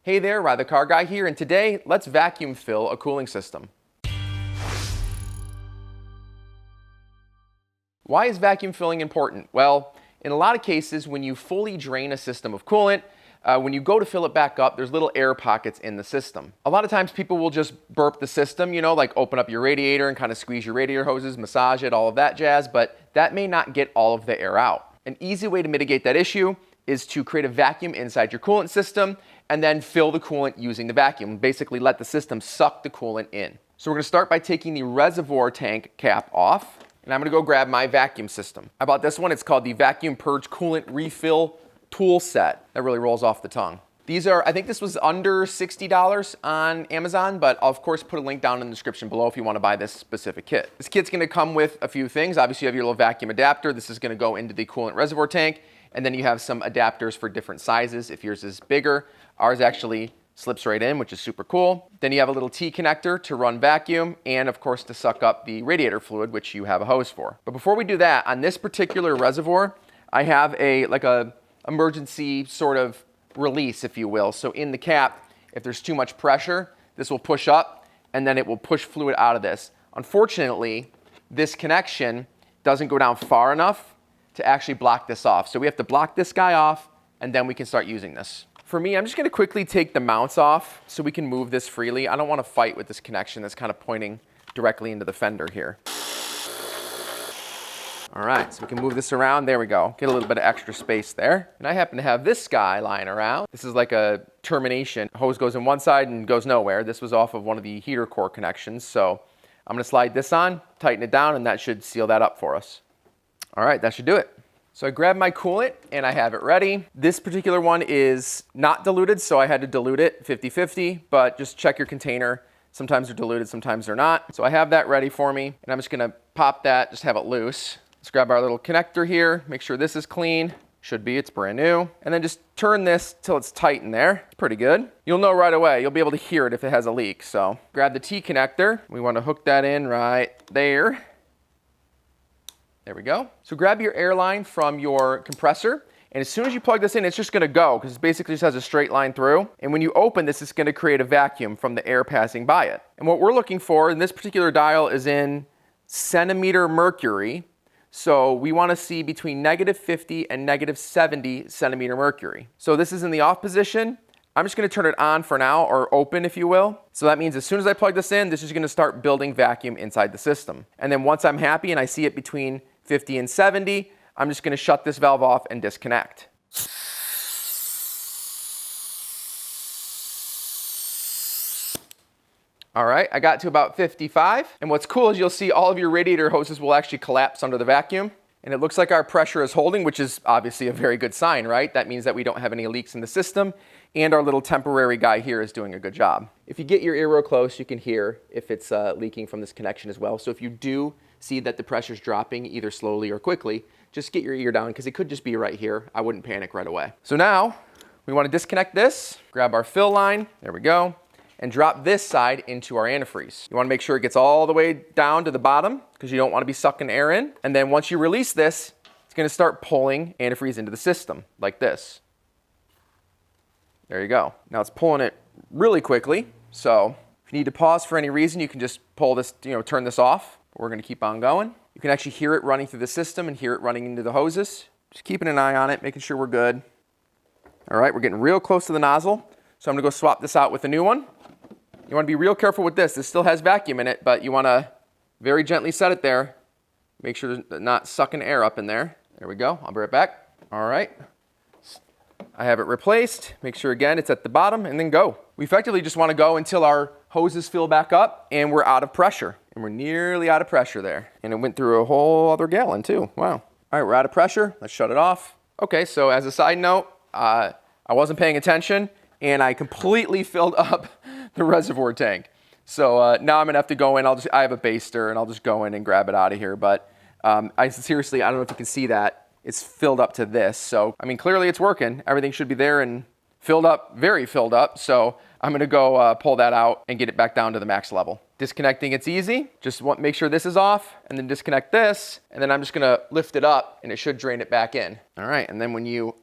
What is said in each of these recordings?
Hey there, Ride the Car Guy here, and today let's vacuum fill a cooling system. Why is vacuum filling important? Well, in a lot of cases, when you fully drain a system of coolant, when you go to fill it back up, there's little air pockets in the system. A lot of times people will just burp the system, you know, like open up your radiator and kind of squeeze your radiator hoses, massage it, all of that jazz, but that may not get all of the air out. An easy way to mitigate that issue is to create a vacuum inside your coolant system and then fill the coolant using the vacuum. Basically let the system suck the coolant in. So we're gonna start by taking the reservoir tank cap off, and I'm gonna go grab my vacuum system. I bought this one, it's called the Vacuum Purge Coolant Refill Tool Set. That really rolls off the tongue. These are, I think this was under $60 on Amazon, but I'll of course put a link down in the description below if you wanna buy this specific kit. This kit's gonna come with a few things. Obviously you have your little vacuum adapter. This is gonna go into the coolant reservoir tank, and then you have some adapters for different sizes. If yours is bigger, ours actually slips right in, which is super cool. Then you have a little T connector to run vacuum, and of course to suck up the radiator fluid, which you have a hose for. But before we do that, on this particular reservoir, I have a emergency sort of release, if you will. So in the cap, if there's too much pressure, this will push up and then it will push fluid out of this. Unfortunately, this connection doesn't go down far enough to actually block this off. So we have to block this guy off and then we can start using this. For me, I'm just gonna quickly take the mounts off so we can move this freely. I don't wanna fight with this connection that's kind of pointing directly into the fender here. All right, so we can move this around. There we go. Get a little bit of extra space there. And I happen to have this guy lying around. This is like a termination. Hose goes in one side and goes nowhere. This was off of one of the heater core connections. So I'm gonna slide this on, tighten it down, and that should seal that up for us. All right, that should do it. So I grabbed my coolant and I have it ready. This particular one is not diluted, so I had to dilute it 50-50, but just check your container. Sometimes they're diluted, sometimes they're not. So I have that ready for me, and I'm just gonna pop that, just have it loose. Let's grab our little connector here, make sure this is clean. Should be, it's brand new. And then just turn this till it's tight in there. Pretty good. You'll know right away, you'll be able to hear it if it has a leak. So grab the T connector. We wanna hook that in right there. There we go. So grab your air line from your compressor, and as soon as you plug this in, it's just gonna go, because it basically just has a straight line through. And when you open this, it's gonna create a vacuum from the air passing by it. And what we're looking for, and this particular dial is in centimeter mercury, so we want to see between -50 and -70 centimeter mercury. So this is in the off position. I'm just going to turn it on for now, or open if you will. So that means as soon as I plug this in, this is going to start building vacuum inside the system. And then once I'm happy and I see it between 50 and 70, I'm just going to shut this valve off and disconnect. All right, I got to about 55. And what's cool is you'll see all of your radiator hoses will actually collapse under the vacuum. And it looks like our pressure is holding, which is obviously a very good sign, right? That means that we don't have any leaks in the system, and our little temporary guy here is doing a good job. If you get your ear real close, you can hear if it's leaking from this connection as well. So if you do see that the pressure's dropping either slowly or quickly, just get your ear down, because it could just be right here. I wouldn't panic right away. So now we want to disconnect this, grab our fill line, there we go, and drop this side into our antifreeze. You wanna make sure it gets all the way down to the bottom, because you don't wanna be sucking air in. And then once you release this, it's gonna start pulling antifreeze into the system, like this. There you go. Now it's pulling it really quickly, so if you need to pause for any reason, you can just pull this, turn this off. But we're gonna keep on going. You can actually hear it running through the system and hear it running into the hoses. Just keeping an eye on it, making sure we're good. All right, we're getting real close to the nozzle, so I'm gonna go swap this out with a new one. You want to be real careful with this. This still has vacuum in it, but you want to very gently set it there. Make sure there's not sucking air up in there. There we go. I'll be right back. All right. I have it replaced. Make sure again it's at the bottom, and then go. We effectively just want to go until our hoses fill back up and we're out of pressure. And we're nearly out of pressure there. And it went through a whole other gallon too. Wow. All right, we're out of pressure. Let's shut it off. Okay, so as a side note, I wasn't paying attention and I completely filled up the reservoir tank. So now I'm gonna have to go in, I have a baster, and I'll just go in and grab it out of here. But seriously, I don't know if you can see that. It's filled up to this. So, I mean, clearly it's working. Everything should be there and filled up, very filled up. So I'm gonna go pull that out and get it back down to the max level. Disconnecting, it's easy. Just make sure this is off, and then disconnect this, and then I'm just gonna lift it up, and it should drain it back in. All right, and then when you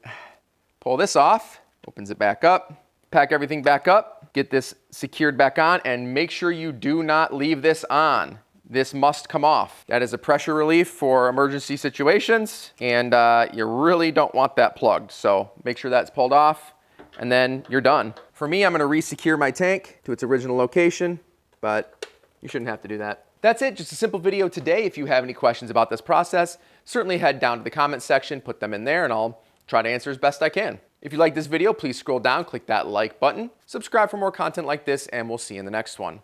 pull this off, opens it back up, pack everything back up, get this secured back on, and make sure you do not leave this on. This must come off. That is a pressure relief for emergency situations, and you really don't want that plugged. So make sure that's pulled off, and then you're done. For me, I'm gonna re-secure my tank to its original location, but you shouldn't have to do that. That's it, just a simple video today. If you have any questions about this process, certainly head down to the comment section, put them in there, and I'll try to answer as best I can. If you like this video, please scroll down, click that like button, subscribe for more content like this, and we'll see you in the next one.